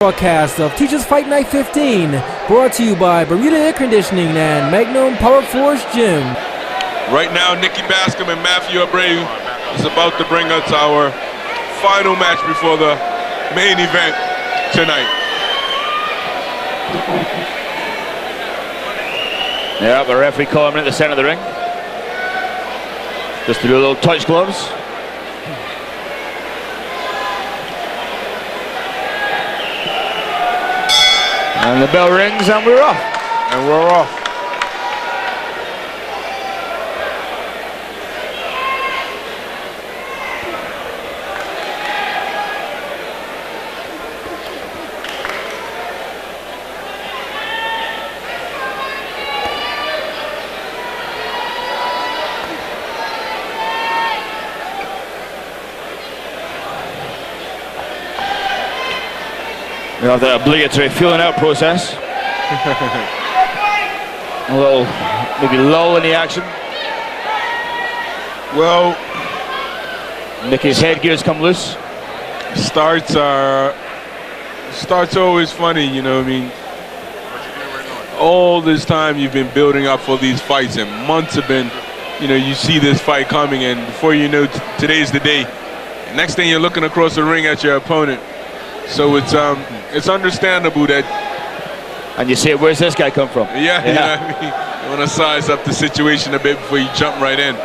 Broadcast of Teachers Fight Night 15, brought to you by Bermuda Air Conditioning and Magnum Power Force Gym. Right now, Nikki Bascome and Matthew Abregu is about to bring us our final match before the main event tonight. Yeah, the referee calling him at the center of the ring. Just to do a little touch gloves. And the bell rings and we're off. And we're off. We have the obligatory feeling out process. A little, maybe lull in the action. Well, Nikki's headgear's come loose. Starts are always funny, you know what I mean? All this time you've been building up for these fights, and months have been, you know, you see this fight coming, and before you know, today's the day. Next thing you're looking across the ring at your opponent. So it's understandable that. And you say, where's this guy come from? Yeah. You know what I mean? You want to size up the situation a bit before you jump right in.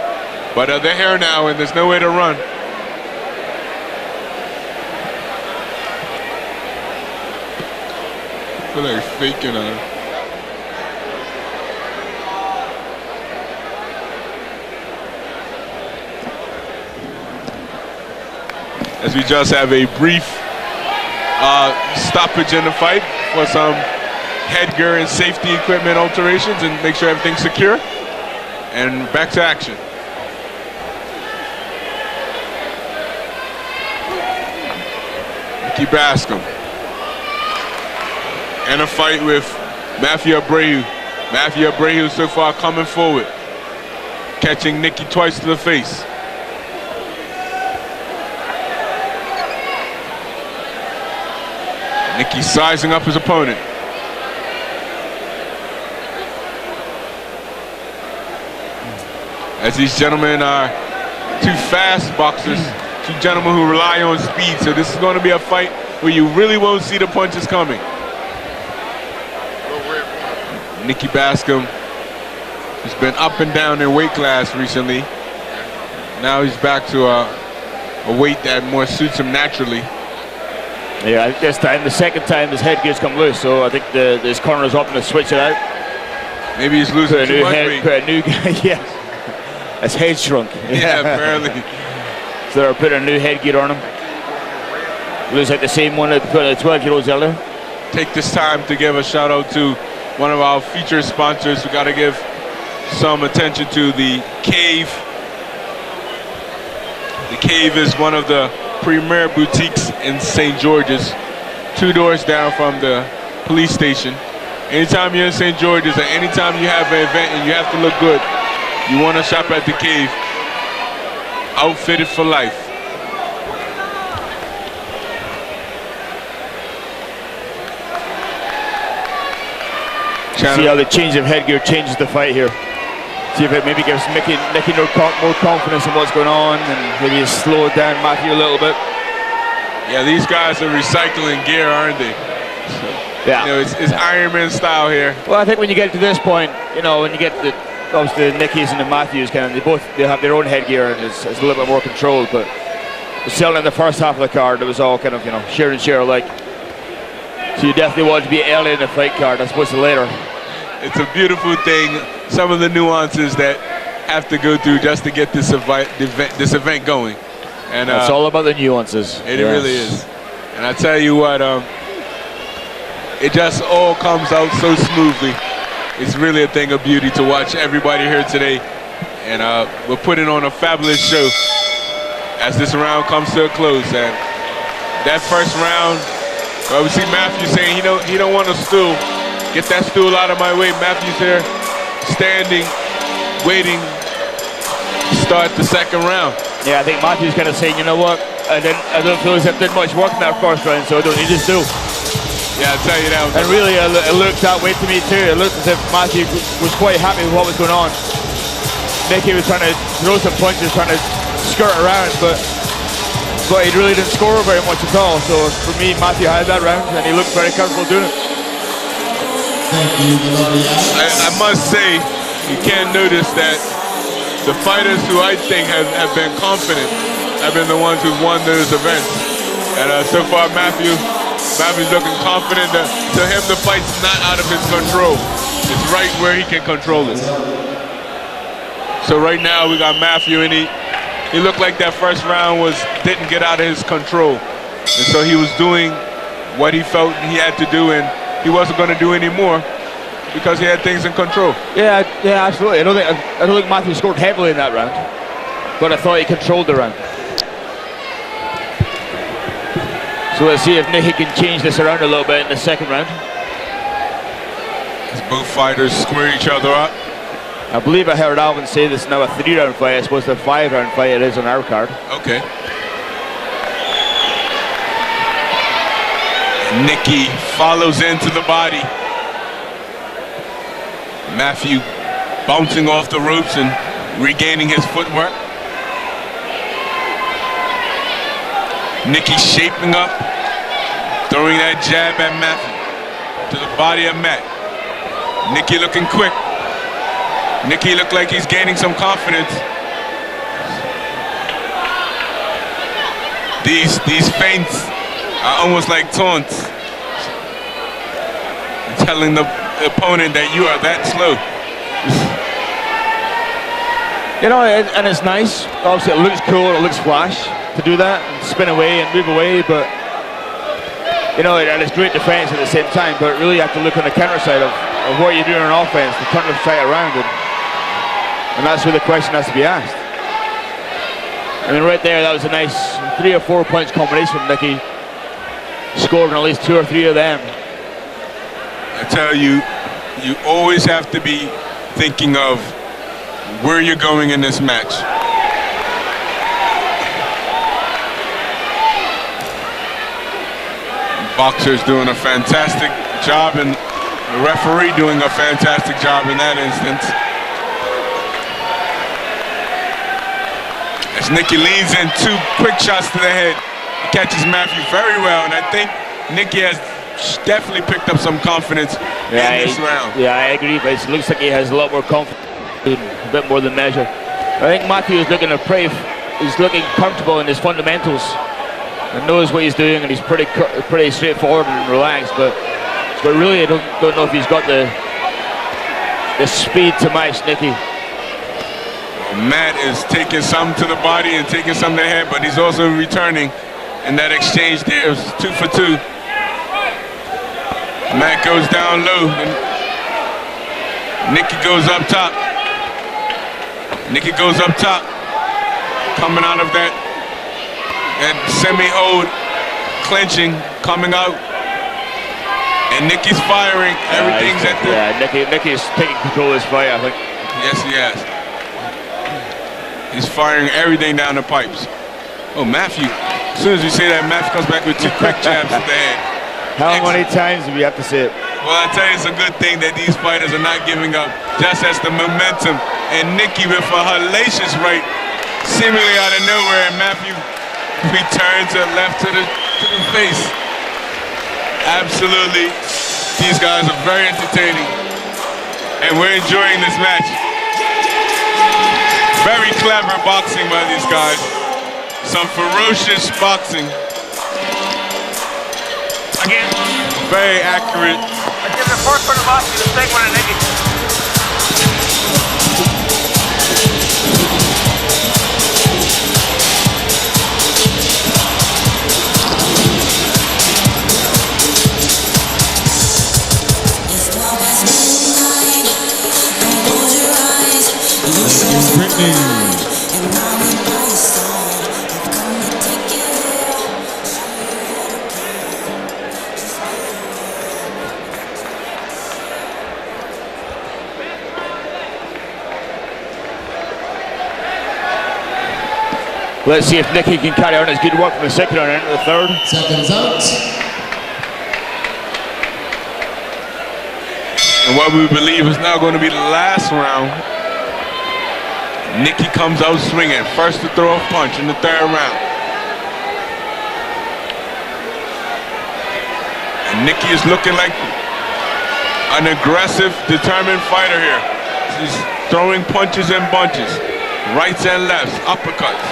But they're here now, and there's nowhere to run. I feel like faking on her. As we just have a brief stoppage in the fight for some headgear and safety equipment alterations and make sure everything's secure. And back to action. Nikki Bascome. And a fight with Matthew Abregu. Matthew Abregu so far coming forward, catching Nikki twice to the face. Nikki sizing up his opponent. As these gentlemen are two fast boxers, two gentlemen who rely on speed, so this is going to be a fight where you really won't see the punches coming. Nikki Bascome has been up and down in weight class recently. Now he's back to a weight that more suits him naturally. Yeah, I think this time, the second time, his headgear's come loose, so I think his corner's up to switch it out. Maybe he's losing too much weight. Put a new guy, yeah. His head shrunk. Yeah, apparently. So they're putting a new headgear on him. Looks like the same one that put the 12-year-olds earlier. Take this time to give a shout out to one of our featured sponsors. We got to give some attention to the Cave. The Cave is one of the premier boutiques in St. George's, 2 doors down from the police station. Anytime you're in St. George's or anytime you have an event and you have to look good, you want to shop at the Cave. Outfitted for life. See how the change of headgear changes the fight here. See if it maybe gives Nikki more confidence in what's going on, and maybe slow it down Matthew a little bit. Yeah, these guys are recycling gear, aren't they? Yeah. You know, it's Iron Man style here. Well, I think when you get to this point, you know, when you get to obviously the Nickies and the Matthews, kind of, they have their own headgear and it's a little bit more controlled. But still, in the first half of the card, it was all kind of, you know, share and share alike. So you definitely want to be early in the fight card as opposed to later. It's a beautiful thing. Some of the nuances that have to go through just to get this event going. And it's all about the nuances. It really is. And I tell you what, it just all comes out so smoothly. It's really a thing of beauty to watch everybody here today. And we're putting on a fabulous show as this round comes to a close. And that first round, well, we see Matthew saying he don't want a stool. Get that stool out of my way. Matthew's here standing, waiting to start the second round. Yeah, I think Matthew's kind of saying, you know what, I don't feel as if I did much work in that first round, so I don't need this stool. Yeah, I'll tell you that. And really, it looked that way to me too. It looked as if Matthew was quite happy with what was going on. Nikki was trying to throw some punches, trying to skirt around, but he really didn't score very much at all. So for me, Matthew had that round, and he looked very comfortable doing it. I must say, you can't notice that the fighters who I think have been confident have been the ones who've won those events. And so far, Matthew's looking confident. To him, the fight's not out of his control. It's right where he can control it. So right now, we got Matthew, and he looked like that first round didn't get out of his control. And so he was doing what he felt he had to do, and he wasn't going to do any more because he had things in control. Yeah, absolutely. I don't think Matthew scored heavily in that round, but I thought he controlled the round. So let's see if Nikki can change this around a little bit in the second round. As both fighters square each other up. I believe I heard Alvin say this is now a 3-round fight. I suppose the 5-round fight it is on our card. Okay. And Nikki follows into the body. Matthew bouncing off the ropes and regaining his footwork. Nikki shaping up, throwing that jab at Matthew to the body of Matt. Nikki looking quick. Nikki looked like he's gaining some confidence. These feints are almost like taunts, telling the opponent that you are that slow. You know, and it's nice. Obviously, it looks cool. It looks flash to do that and spin away and move away, but you know, and it's great defense at the same time. But really, you have to look on the counter side of what you're doing on offense to turn the fight around, and that's where the question has to be asked. I mean, right there, that was a nice 3 or 4 punch combination from Nikki. Scored at least 2 or 3 of them. I tell you, you always have to be thinking of where you're going in this match. Boxer's doing a fantastic job, and the referee doing a fantastic job in that instance. As Nikki leans in, 2 quick shots to the head. He catches Matthew very well, and I think Nikki has definitely picked up some confidence in this round. Yeah, I agree, but it looks like he has a lot more confidence, a bit more than measure. I think Matthew is looking to pray. He's looking comfortable in his fundamentals and knows what he's doing, and he's pretty straightforward and relaxed. But really, I don't know if he's got the speed to match Nikki. Matt is taking some to the body and taking some to the head, but he's also returning. And that exchange there is 2 for 2. Matt goes down low, and Nikki goes up top. Nikki goes up top, coming out of that semi-hold, clenching, coming out. And Nikki's firing. Everything's at the... Yeah, Nikki's taking control of this fight, I think. Yes, he has. He's firing everything down the pipes. Oh, Matthew. As soon as you say that, Matthew comes back with 2 quick jabs to the head. How many times do we have to say it? Well, I tell you, it's a good thing that these fighters are not giving up, just as the momentum. And Nikki with a hellacious right, seemingly out of nowhere, and Matthew returns a left to the face. Absolutely, these guys are very entertaining, and we're enjoying this match. Very clever boxing by these guys. Some ferocious boxing. Again, very accurate. I give the first one to Matthew, the second one to Nikki. Let's see if Nikki can carry on his good work from the second round into the third. Seconds out. And what we believe is now going to be the last round. Nikki comes out swinging. First to throw a punch in the third round. And Nikki is looking like an aggressive, determined fighter here. She's throwing punches and bunches. Rights and lefts, uppercuts.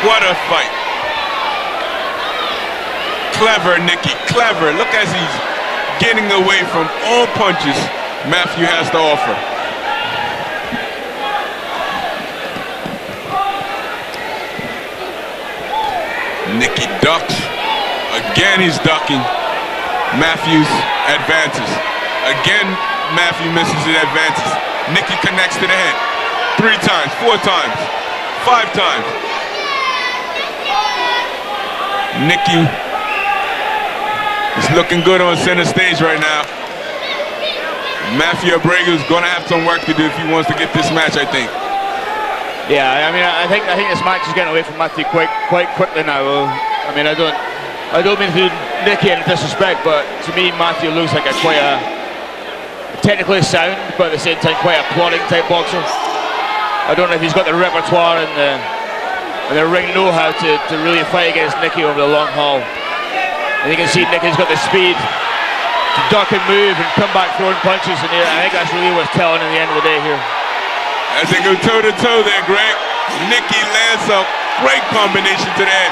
What a fight. Clever, Nikki, clever. Look as he's getting away from all punches Matthew has to offer. Nikki ducks. Again, he's ducking. Matthews advances. Again, Matthew misses it, advances. Nikki connects to the head. 3 times, 4 times, 5 times. Nikki is looking good on center stage right now. Matthew Abregu is going to have some work to do if he wants to get this match, I think. Yeah, I mean, I think this match is getting away from Matthew quite quickly now. I mean, I don't mean to do Nikki any disrespect, but to me, Matthew looks like quite a technically sound, but at the same time, quite a plodding type boxer. I don't know if he's got the repertoire and the ring know-how to really fight against Nikki over the long haul. And you can see Nikki's got the speed to duck and move and come back throwing punches, and I think that's really what's telling at the end of the day here. As they go toe-to-toe there, Greg, Nikki lands a great combination to the head.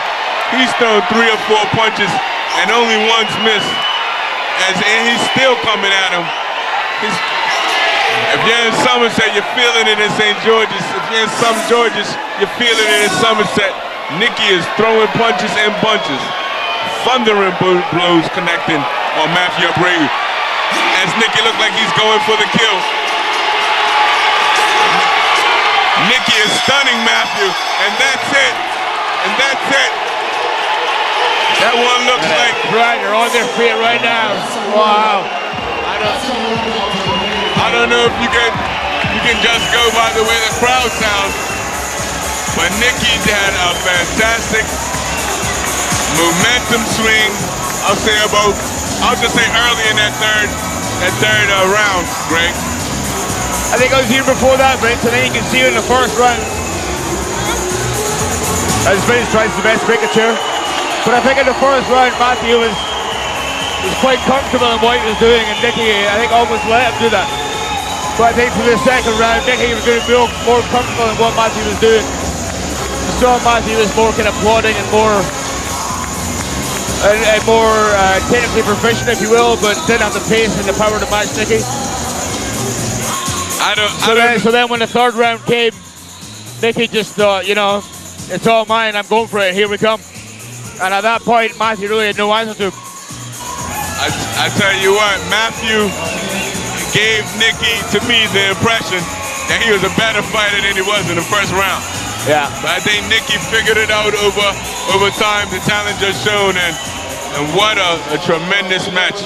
He's thrown 3 or 4 punches and only one's missed. And he's still coming at him. If you're in Somerset, you're feeling it in St. George's. If you're in some Georges, you're feeling it in Somerset. Nikki is throwing punches and bunches. Thundering blows connecting on Matthew Abregu. As Nikki looks like he's going for the kill. Nikki is stunning Matthew, and that's it. And that's it. That one looks like... Right, they're on their feet right now. Wow. I don't know if you can just go by the way the crowd sounds, but Nikki had a fantastic momentum swing. I'll just say early in that third round, Greg. I think I was here before that, Vince, and then you can see it in the first round. As Vince tries his best to break a chair. But I think in the first round, Matthew was quite comfortable in what he was doing, and Nikki, I think, almost let him do that. But I think for the second round, Nikki was going to be more comfortable in what Matthew was doing. You saw Matthew was more kind of plodding and more technically proficient, if you will, but didn't have the pace and the power to match Nikki. So then when the third round came, Nikki just thought, you know, it's all mine, I'm going for it, here we come. And at that point, Matthew really had no answer to him. I tell you what, Matthew gave Nikki, to me, the impression that he was a better fighter than he was in the first round. Yeah. But I think Nikki figured it out over time, the talent just shown, and what a tremendous match.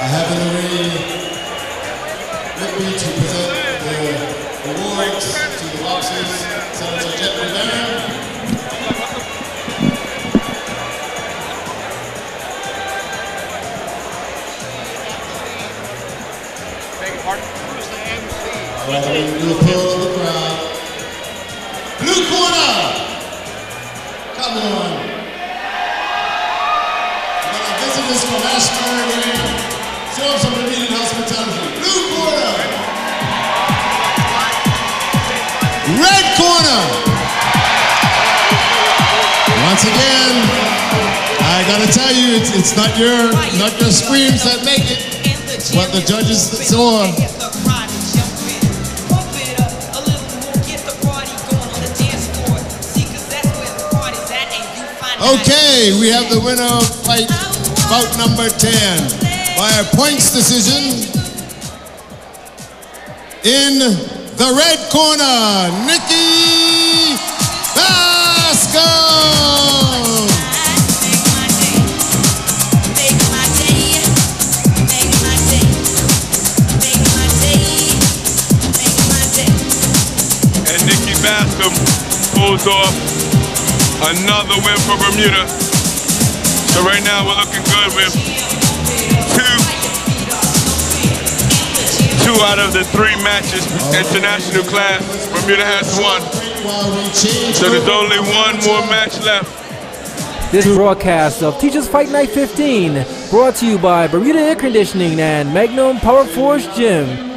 I have in the ring with me to present the awards to the boxers, Senator Jet Rivera. All right, we'll pull to the crowd. Blue corner, come on. We're gonna visit this from Ashburn again. Show some immediate hospitality. Blue corner. Red corner. Once again, I gotta tell you, it's not your screams that make it. It's what the judges saw. Okay, we have the winner of fight bout number 10 by a points decision. In the red corner, Nikki Bascome. Bascome pulls off another win for Bermuda. So right now we're looking good with two out of the 3 matches, international class. Bermuda has won. So there's only one more match left. This broadcast of Teachers Fight Night 15 brought to you by Bermuda Air Conditioning and Magnum Power Force Gym.